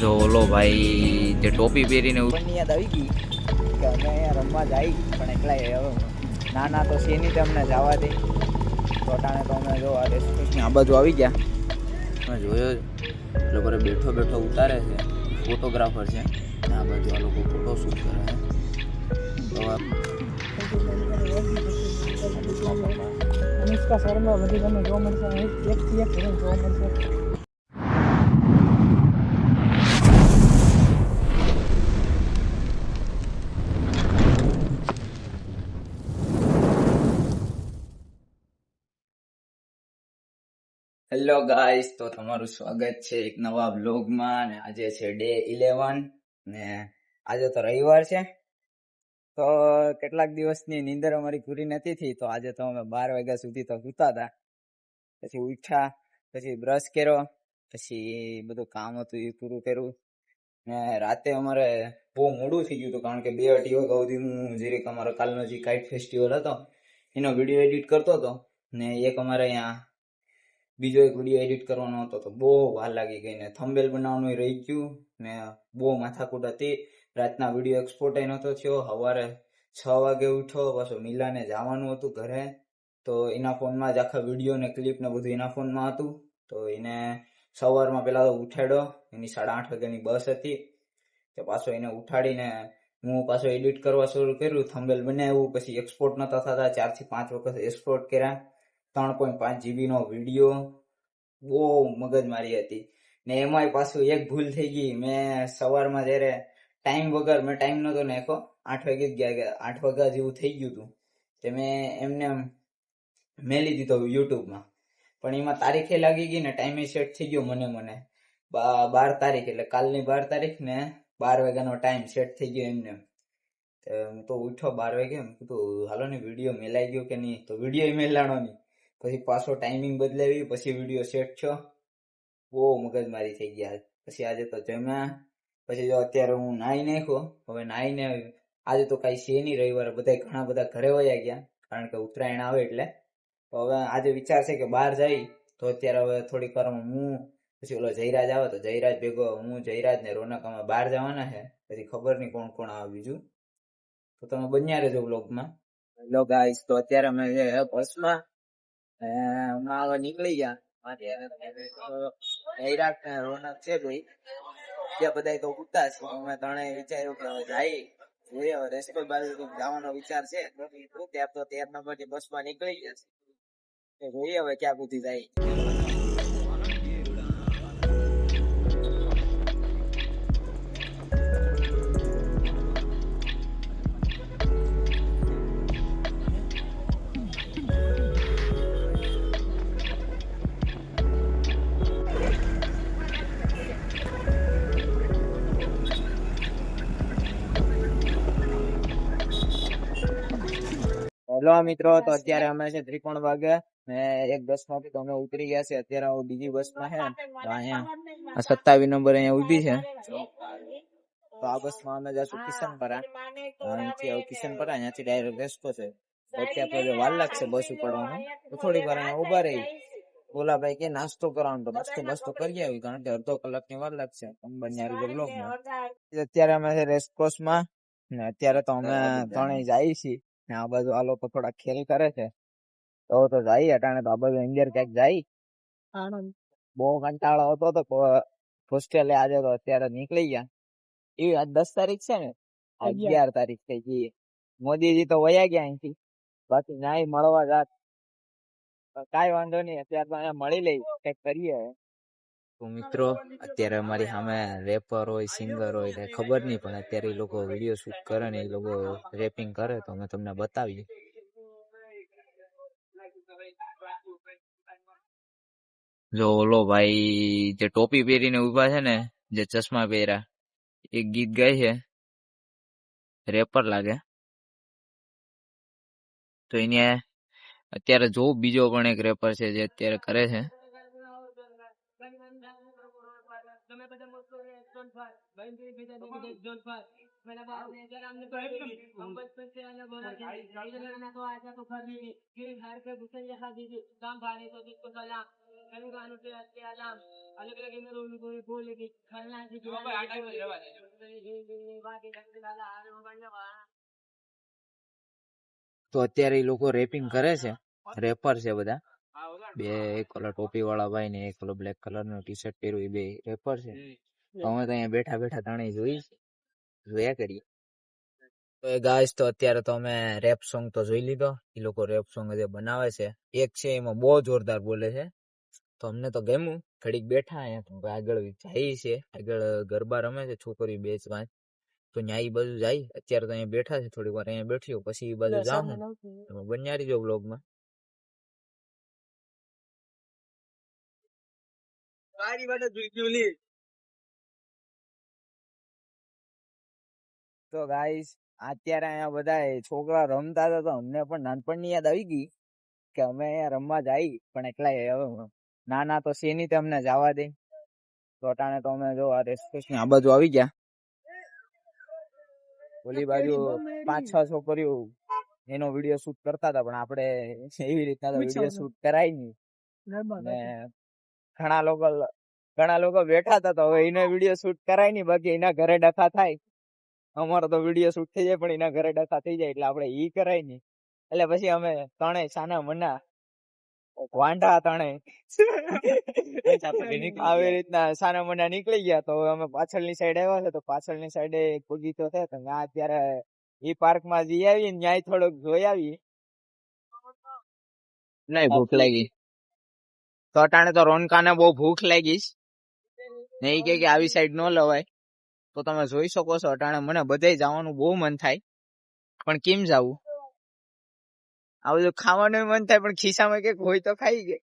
જો ઓલો ભાઈ જે ટોપી પહેરીને પણ યાદ આવી ગઈ કે અમે અહીંયા રમવા જાય પણ એકલા હવે નાના તો છે નહીં તમને જવા દે ટોટાને તો અમે જો આ રેસ્ટોરન્ટની આ બાજુ આવી ગયા. મેં જોયો એ લોકો બેઠો બેઠો ઉતારે છે, ફોટોગ્રાફર છે. આ બાજુ આ લોકો ફોટો શૂટ કરે છે. અનુષ્કા શર્મા બધી તમને જોવા મળશે, એકથી એક જોવા મળશે. હેલો ગાઈસ, તો તમારું સ્વાગત છે એક નવા બ્લોગમાં. ને આજે છે ડે 11 ને આજે તો રવિવાર છે. તો કેટલાક દિવસની નીંદર અમારી પૂરી નથી થઈ, તો આજે તો અમે 12 વાગ્યા સુધી તો સૂતા હતા. પછી ઉઠ્યા, પછી બ્રશ કર્યો, પછી બધું કામ હતું એ પૂરું કર્યું. ને રાતે અમારે બહુ મોડું થઈ ગયું હતું, કારણ કે 2-2 વાગ્યા સુધી હું જરીક અમારો કાલનો જે કાઇટ ફેસ્ટિવલ હતો એનો વિડીયો એડિટ કરતો હતો. ને એક અમારે અહીંયા બીજો એક વિડીયો એડિટ કરવાનો હતો, તો બહુ વાર લાગી ગઈ. ને થંબનેલ બનાવવાનું રહી ગયું, ને બહુ માથાકૂટ હતી. રાતના વિડીયો એક્સપોર્ટ નહોતો થયો. સવારે 6 વાગે ઉઠ્યો, પાછો મિલાને જવાનું હતું ઘરે, તો એના ફોનમાં જ આખા વિડીયો ને ક્લિપ ને બધું એના ફોનમાં હતું. તો એને સવારમાં પહેલા તો ઉઠાડ્યો, એની 8:30 વાગ્યાની બસ હતી. તો પાછો એને ઉઠાડીને હું પાછો એડિટ કરવા શરૂ કર્યું, થંબનેલ બનાવ્યું. પછી એક્સપોર્ટ નહોતા થતા, 4 થી 5 વખત એક્સપોર્ટ કર્યા. 3.5 GB નો વિડીયો, બહુ મગજમારી હતી. ને એમાંય પાછું એક ભૂલ થઈ ગઈ. મેં સવારમાં જ્યારે ટાઈમ વગર મેં ટાઈમ નહોતો નાખ્યો, 8 વાગે જ ગયા, 8 વાગ્યા જેવું થઈ ગયું હતું. તે મેં એમને મેલી દીધો યુટ્યુબમાં, પણ એમાં તારીખે લાગી ગઈ ને ટાઈમે સેટ થઈ ગયો. મને 12 તારીખ એટલે કાલની 12 તારીખ ને 12 વાગ્યાનો ટાઈમ સેટ થઈ ગયો એમને. હું તો ઉઠ્યો 12 વાગે, કીધું હાલો ને વિડીયો મેલાઈ ગયો કે નહીં, તો વિડીયો મેલાણો નહીં. પછી પાછો ટાઈમિંગ બદલાવી, પછી વિડીયો સેટ થયો. બહુ મગજમારી થઈ ગયા. પછી આજે તો જમ્યા, પછી જો અત્યારે હું નાહી નાખ્યો. હવે નાહીને આજે તો કઈ છે નહીં, રવિવારે બધા ઘણા બધા ઘરે વયા ગયા, કારણ કે ઉત્તરાયણ આવે એટલે. તો હવે આજે વિચાર છે કે બહાર જઈ, તો અત્યારે હવે થોડીક વારમાં હું પછી ઓલો જયરાજ આવે તો જયરાજ ભેગો હું, જયરાજ ને રોનક અમે બહાર જવાના છે. પછી ખબર નહીં કોણ કોણ આવે બીજું, તો તમે બન્યા રહેજો બ્લોગમાં. હેલો ગાઈસ, તો અત્યારે અમે બસમાં હમણાં નીકળી ગયા. હૈરાક ને રોનક છે ભાઈ, ત્યાં બધા તો ઉતા છે. અમે ત્રણેય વિચાર્યું કે જાય જોઈએ, હવે રેસ્ટોરન્ટ બાજુ જવાનો વિચાર છે. ત્યાં તો 13 નંબરની બસમાં નીકળી ગયા છે, જોઈએ હવે ક્યાં સુધી જાય. હેલો મિત્રો, તો અત્યારે અમે છે ત્રિકોણ વાગે ને એક બસ માંથી તો અમે ઉતરી ગયા છે. અત્યારે બીજી બસમાં છે, તો અહીંયા 27 નંબર અહીંયા ઉભી છે. તો આ બસમાં અમે જશું કિશનપરા. અહીંથી કિશનપરા, અહીંયાથી ડાયરેક્ટ રેસ્કો છે. અત્યારે તો વાર લાગશે બસ ઉપાડવાનું, તો થોડીક વાર અહીંયા ઉભા રહી. બોલા ભાઈ કે નાસ્તો કરવાનો, તો નાસ્તો કરી આવી, કારણ કે અડધો કલાકની વાર લાગશે. અત્યારે અમે છે રેસકોર્સમાં ને અત્યારે તો અમે ત્રણેય જઈએ છીએ. આ બાજુ આ લોકો થોડા ખેલ કરે છે, તો જાય અટાણે. તો આ બાજુ અંદર ક્યાંક જાય. બહુ કંટાળો હતો તો હોસ્ટેલે આજે તો અત્યારે નીકળી ગયા. એ આજ 10 તારીખ છે ને, 11 તારીખ થઈ ગઈ. મોદીજી તો વયા ગયા અહીંથી, બાકી ન્યાય મળવા જાત. કઈ વાંધો નહીં, અત્યારે તો અહીંયા મળી લઈ, કઈક કરીએ. તો મિત્રો, અત્યારે અમારી સામે રેપર હોય, સિંગર હોય, કઈ ખબર નહીં, પણ અત્યારે એ લોકો વિડીયો શૂટ કરે ને એ લોકો રેપિંગ કરે, તો અમે તમને બતાવીએ. જો ઓલો ભાઈ જે ટોપી પહેરીને ઉભા છે ને, જે ચશ્મા પહેર્યા, એક ગીત ગાય છે, રેપર લાગે. તો એને અત્યારે જો બીજો પણ એક રેપર છે જે અત્યારે કરે છે. તો અત્યારે એ લોકો રેપિંગ કરે છે, રેપર છે બધા. બે એક ઓલા ટોપી વાળા ભાઈ ને એક ઓલો બ્લેક કલર નું ટી શર્ટ પહેર્યું, એ બે રેપર છે. તો અમે તો અહીંયા બેઠા બેઠા ત્રણેય જોયા કરીએ. તો એ ગાઈસ, તો અત્યારે તો અમે રેપ સોંગ તો જોઈ લીધો. એ લોકો રેપ સોંગ જે બનાવે છે, એક છે એમાં બહુ જોરદાર બોલે છે. તો અમને તો ગમ્યું. ઘડીક બેઠા અહીંયા, તો આગળ જાય છે, આગળ ગરબા રમે છે છોકરી 2-5. તો ન્યા ઈ બાજુ જાય. અત્યારે તો અહીંયા બેઠા છે, થોડીક વાર અહીંયા બેઠ્યો, પછી ઈ બાજુ જાઉં. તમે બન્યા રહીજો બ્લોગમાં. તો ગાઈસ, અત્યારે અહીંયા બધા છોકરા રમતા હતા, તો અમને પણ નાનપણની યાદ આવી ગઈ કે અમે અહીંયા રમવા જાય, પણ એકલા હવે નાના તો છે નહીં, અમને જવા દે. તો અટાણે તો અમે જો આ રેસકોર્સ ની આ બાજુ આવી ગયા. ઓલી બાજુ 5-6 છોકરીઓ એનો વિડીયો શૂટ કરતા હતા, પણ આપણે એવી રીતના તો વિડીયો શૂટ કરાય નહીં. ને ઘણા લોકો બેઠા હતા, તો હવે એનો વિડીયો શૂટ કરાય નહીં, બાકી એના ઘરે ડખા થાય. અમારો તો વિડીયો શૂટ થઈ જાય, પણ એના ઘરે ડખા થઈ જાય, એટલે આપણે ઈ કરાય નહીં. એટલે પછી અમે ત્રણેય સાના મના વાંઢા ત્રણેય આવી રીતના સાના મના નીકળી ગયા. તો હવે અમે પાછળની સાઈડ આવ્યા છે, તો પાછળની સાઈડે એક બગીચો છે, તો ત્યાં અત્યારે ઈ પાર્ક માં જઈ આવી, ન્યાય થોડોક જોઈ આવી. નહીં ભૂખ લાગી તો અટાણે તો રોનકાને બહુ ભૂખ લાગી ને ઈ કે આવી સાઈડ ન લવાય. તો તમે જોઈ શકો છો અટાણે મને બધે જવાનું બહુ મન થાય, પણ કેમ જવું? આ બધું ખાવાનું મન થાય, પણ ખિસ્સામાં કઈક હોય તો ખાઈ ગઈ.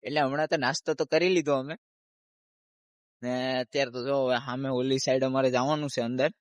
એટલે હમણાં તો નાસ્તો તો કરી લીધો અમે, ને અત્યારે તો જો સામે ઓલી સાઈડ અમારે જવાનું છે અંદર,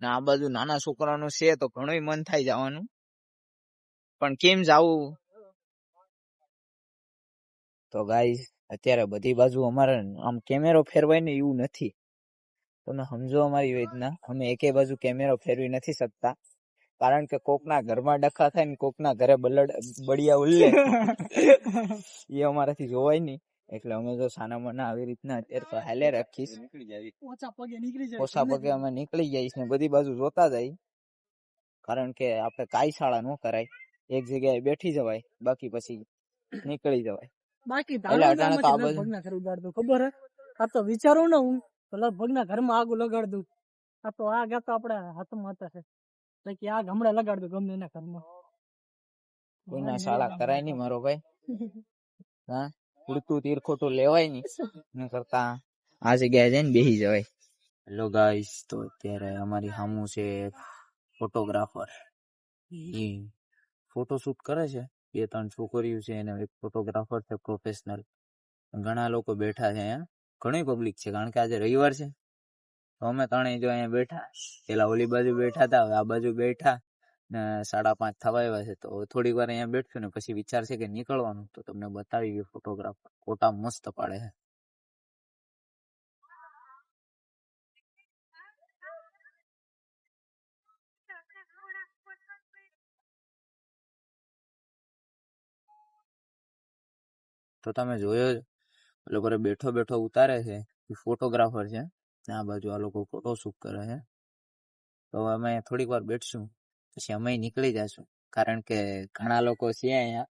ને આ બાજુ નાના છોકરાનું છે, તો ઘણું મન થાય જવાનું, પણ કેમ જવું? તો ગાઈસ, અત્યારે બધી બાજુ અમારે આમ કેમેરો ફેરવાય ને એવું નથી. તમે સમજો અમારી વેદના. અમે એકે બાજુ કેમેરો ફેરવી નથી શકતા, કારણ કે કોકના ઘરમાં ડખા થાય ને કોકના ઘરે બળિયા ઉલ્લે એ અમારાથી જોવાય નહીં. એટલે અમે જો સાના મના આવી રીતના અત્યારે તો હાલે રાખીશ, ઓછા પગે અમે નીકળી જઈશ ને બધી બાજુ જોતા જાય, કારણ કે આપણે કાઈ શાળા ન કરાય. એક જગ્યાએ બેઠી જવાય, બાકી પછી નીકળી જવાય. એટલે અટાણે તો આ બધું ખબર હે, આ તો વિચારું ને હું તો લગભગ ના ઘરમાં આગું લગાડ દઉં. આ તો આ ગયા તો આપડે હાથમાં હતા છે કે આગ હમણાં લગાડ દઉં ગમે એના ઘરમાં. કોઈના શાળા કરાય નહીં મારો ભાઈ. હા, ઉડતું તીર ખોટું લેવાય નહીં, ન કરતા આ જગ્યાએ જઈને બેસી જવાય. હેલો ગાઈસ, તો અત્યારે અમારી સામું છે ફોટોગ્રાફર, એ ફોટોશૂટ કરે છે. 2-3 છોકરીઓ છે, એને એક ફોટોગ્રાફર છે પ્રોફેશનલ. ઘણા લોકો બેઠા છે અહીંયા, ઘણી પબ્લિક છે, કારણ કે આજે રવિવાર છે. તો અમે ત્રણેય જો અહીંયા બેઠા, પેલા ઓલી બાજુ બેઠા હતા, હવે આ બાજુ બેઠા ને 5:30 થવા આવ્યા છે. તો થોડીક વાર અહીંયા બેઠશું ને પછી વિચાર છે કે નીકળવાનું. તો તમને બતાવી ગયો ફોટોગ્રાફર ફોટા મસ્ત પાડે છે. તો તમે જોયો લોકો બેઠો બેઠો ઉતારે છે, ફોટોગ્રાફર છે. આ બાજુ આ લોકો ફોટો શૂટ કરે છે. તો અમે થોડીક વાર બેઠશું, પછી અમે નીકળી જશું, કારણ કે ઘણા લોકો છે અહીંયા.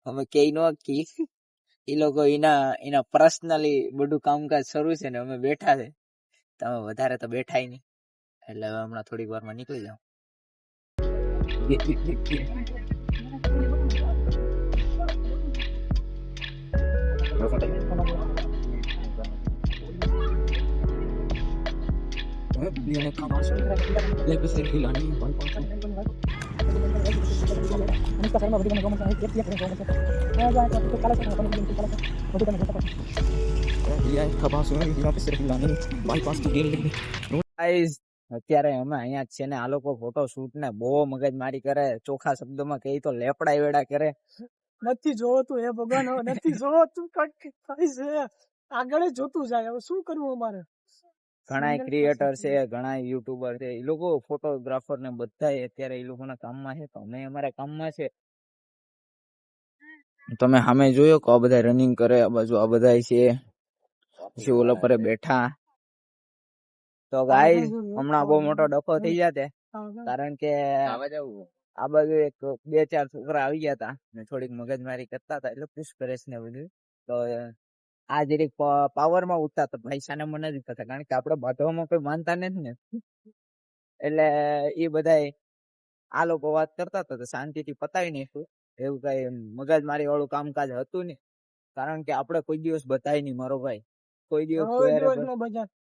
અમે કઈ નો કી એ લોકો એના પર્સનલી બધું કામકાજ શરૂ છે ને અમે બેઠા છે. તમે વધારે તો બેઠાય નહીં, એટલે હવે હમણાં થોડીક વારમાં નીકળી જાવ. અત્યારે અમે અહીંયા જ છે ને, આ લોકો ફોટો શૂટ ને બહુ મગજ મારી કરે, ચોખ્ખા શબ્દોમાં કહી તો લેપડા વેડા કરે. નથી જોતું હે ભગવાન, હવે નથી જોતું, કઈક થાય છે આગળ જોતું જાય. હવે શું કરવું અમારે? ઘણા Single ક્રિએટર person છે, ઘણા યુટ્યુબર છે, એ લોકો ફોટોગ્રાફર ને બધા અત્યારે એ લોકોના કામમાં છે, તો અમે અમારા કામમાં છે. તમે સામે જોયો કે આ બધા રનિંગ કરે, આ બાજુ આ બધા છે, પછી ઓલા પર બેઠા. તો ગાઈઝ હમણાં બહુ મોટો ડખો થઈ જાતે, કારણ કે આ બાજુ એક 2-4 છોકરા આવી ગયા હતા ને થોડીક મગજમારી કરતા હતા, એટલે પુષ્કરેશ ને બધું. તો આ જરીક પાવર માં ઉઠતા તો ભાઈ સાને મને જ થતા, કારણ કે આપણે બાંધવામાં કોઈ માનતા નથી ને, એટલે એ બધા આ લોકો વાત કરતા હતા તો શાંતિથી પતાવી નાખ્યું. એવું કઈ મગજમારી વાળું કામકાજ હતું ને, કારણ કે આપણે કોઈ દિવસ બતાય નહીં મારો ભાઈ, કોઈ દિવસ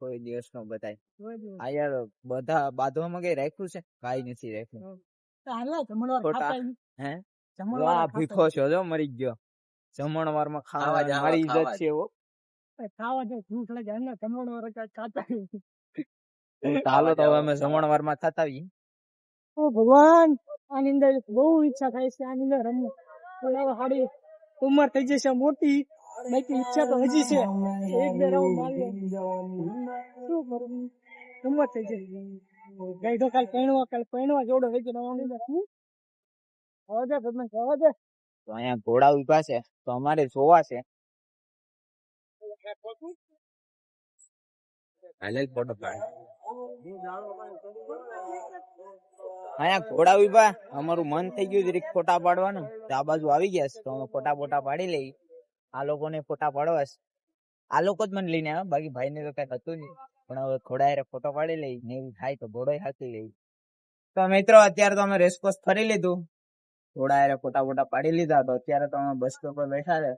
કોઈ દિવસ નો બતાય. આ યાર બધા બાંધવામાં કઈ રાખ્યું છે, કાઈ નથી રાખ્યું. ખોટા હે વાહ ભીખો છો જો મરી ગયો જમણવાર માં ખાવા મારી ઇજ્જત છે એવો. ખાવા જાય ભૂખ લાગે ને જમણવાર ખાતા ચાલો તો હવે અમે જમણવાર માં થતા આવીએ. ઓ ભગવાન, આની અંદર બહુ ઈચ્છા થાય છે, આની અંદર રમવું. હાડી ઉંમર થઈ જશે મોટી, બાકી ઈચ્છા તો હજી છે. એક બે રાઉન્ડ મારી શું કરું, ઉંમર થઈ જાય. ગઈ તો કાલ પૈણવા જોડો થઈ ગયો. હવે ભગવાન જવા દે. તો અહીંયા ઘોડા ઉભા છે, તો અમારે જોવા છે. અહીંયા ઘોડા ઉભા, અમારું મન થઈ ગયું જરીક ફોટા પાડવાનું, તો આ બાજુ આવી ગયા છે, તો અમે ફોટા પાડી લઈ. આ લોકોને ફોટા પાડવા છે, આ લોકો જ મને લઈને આવ્યા, બાકી ભાઈ ને તો કઈ હતું નહીં, પણ હવે ઘોડા હારે ફોટો પાડી લઈ ને એવું થાય તો ઘોડો હાકી લઈ. તો મિત્રો અત્યારે તો અમે રેસકોર્સ ફરી લીધું, ઘોડા હારે ફોટા પાડી લીધા, તો અત્યારે તો અમે બસ સ્ટોપ પર બેઠા છે.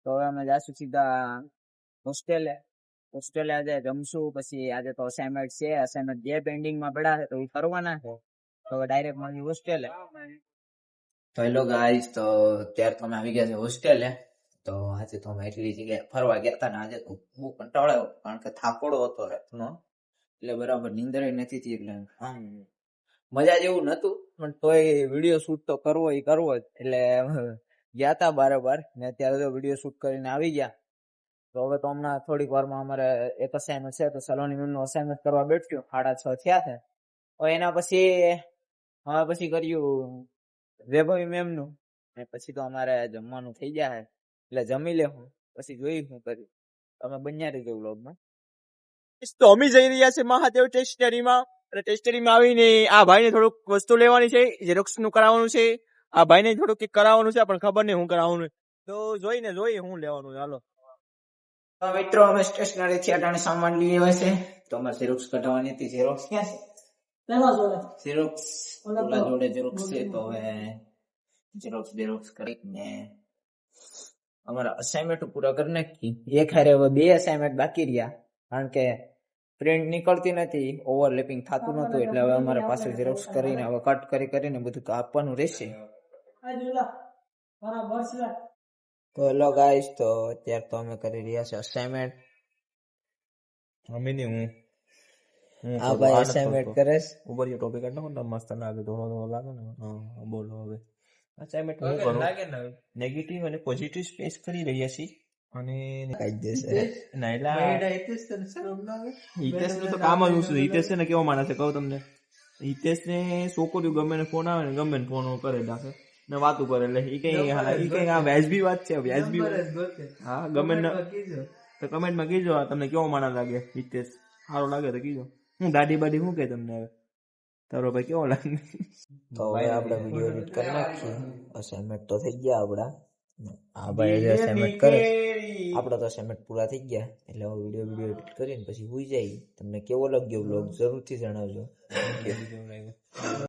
તો હવે અમે જાશું સીધા હોસ્ટેલે આજે જમશું, પછી આજે તો અસાઇનમેન્ટ છે, અસાઇનમેન્ટ જે પેન્ડિંગ માં પડ્યા છે તો એ કરવાના છે. તો ડાયરેક્ટ મળી હોસ્ટેલે. તો હેલો ગાઈસ, તો અત્યારે તો અમે આવી ગયા છે હોસ્ટેલે. તો આજે તો અમે એટલી જગ્યાએ ફરવા ગયા હતા ને આજે તો બહુ કંટાળો આવ્યો, કારણ કે થાકોડો હતો રાતનો, એટલે બરાબર નીંદર નથી થઈ, એટલે મજા જેવું નતું, પણ તોય વિડીયો શૂટ તો કરવો જ, એટલે ગયા તા બરાબર. ને અત્યારે તો વિડીયો શૂટ કરીને આવી ગયા. તો હવે તો હમણાં થોડીક વારમાં અમારે એક અસાઇનમેન્ટ છે, તો સલોની મેમ નું અસાઇનમેન્ટ કરવા બેઠ્યો, 6:30 થયા છે. હવે એના પછી કર્યું વૈભવી મેમ નું, ને પછી તો અમારે જમવાનું થઈ જાય, એટલે જમી લેવું, પછી જોઈ શું કર્યું. તમે બન્યા રહેજો વ્લોગમાં. તો અમે જઈ રહ્યા છે મહાદેવ ટેસ્ટરીમાં, અને ટેસ્ટરીમાં આવીને આ ભાઈને થોડુંક વસ્તુ લેવાની છે, ઝેરોક્સ નું કરાવવાનું છે. આ ભાઈને થોડુંક કંઈક કરાવવાનું છે, પણ ખબર નહીં શું કરાવવાનું, તો જોઈએ શું લેવાનું. ચાલો તો મિત્રો અમે સ્ટેશનરી થી અટાણે સામાન લઈ આવ્યા છે, તો અમારે ઝેરોક્સ કઢાવવાની હતી. ઝેરોક્સ ક્યાં છે? ઝેરોક્સ ઓલા જોડે ઝેરોક્સ છે, તો હવે ઝેરોક્સ કરીને અમારા અસાઇનમેન્ટ પૂરા કરી નાખી. એક હારે હવે 2 અસાઇનમેન્ટ બાકી રહ્યા, કારણ કે પ્રિન્ટ નીકળતી નથી, ઓવરલેપિંગ થતું નતું, એટલે હવે અમારે પાછું ઝેરોક્સ કરીને હવે કટ કરીને બધું આપવાનું રહેશે. તો હેલો ગાઈસ, તો અત્યારે તો અમે કરી રહ્યા છે અસાઇનમેન્ટ. અમે નહીં, હું આ ભાઈ અસાઇનમેન્ટ કરે છે. ઉપર જે ટોપિક કાઢ નાખો મસ્ત લાગે, થોડો લાગે ને. હા બોલો હવે. અસાઇનમેન્ટ હું કરું, નેગેટિવ અને પોઝિટિવ સ્પેસ કરી રહ્યા છીએ, અને હિતેશ નું તો કામ જ શું. હિતેશ છે ને કેવો માણસ છે કહું તમને, હિતેશ ને છોકરીઓ ગમે ને ફોન આવે ને ગમે ને ફોન કરે નાખે ને વાતું કરે, એટલે ઈ કઈ આ વ્યાજબી વાત છે, વ્યાજબી. હા ગમે ને તો કમેન્ટમાં કીજો તમને કેવો માણસ લાગે હિતેશ, સારો લાગે તો કીજો. હું દાઢી બાડી શું કે તમને હવે તારો ભાઈ કેવો લાગે? તો હવે આપણે વિડીયો એડિટ કરી નાખીએ. અસાઇનમેન્ટ તો થઈ ગયા આપડા. આ ભાઈ અસાઇનમેન્ટ કરે, આપડા તો અસાઇનમેન્ટ પૂરા થઈ ગયા, એટલે હવે વિડીયો એડિટ કરીને પછી હુઈ જાય. તમને કેવો લાગ્યો વ્લોગ જરૂરથી જણાવજો.